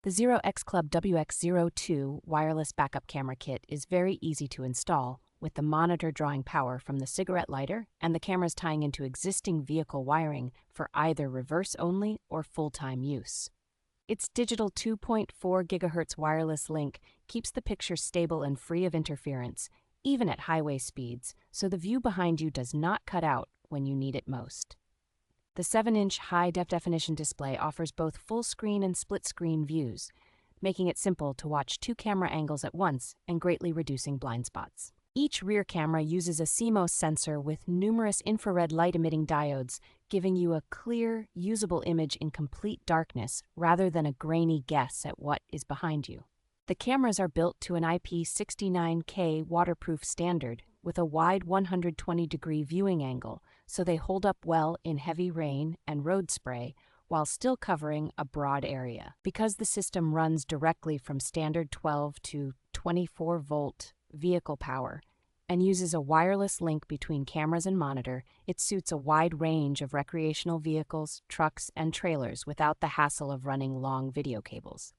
The ZEROXCLub WX02 wireless backup camera kit is very easy to install, with the monitor drawing power from the cigarette lighter and the cameras tying into existing vehicle wiring for either reverse-only or full-time use. Its digital 2.4 GHz wireless link keeps the picture stable and free of interference, even at highway speeds, so the view behind you does not cut out when you need it most. The 7-inch high-definition display offers both full-screen and split-screen views, making it simple to watch two camera angles at once and greatly reducing blind spots. Each rear camera uses a CMOS sensor with numerous infrared light-emitting diodes, giving you a clear, usable image in complete darkness rather than a grainy guess at what is behind you. The cameras are built to an IP69K waterproof standard with a wide 120-degree viewing angle, so they hold up well in heavy rain and road spray while still covering a broad area. Because the system runs directly from standard 12 to 24-volt vehicle power and uses a wireless link between cameras and monitor, it suits a wide range of recreational vehicles, trucks, and trailers without the hassle of running long video cables.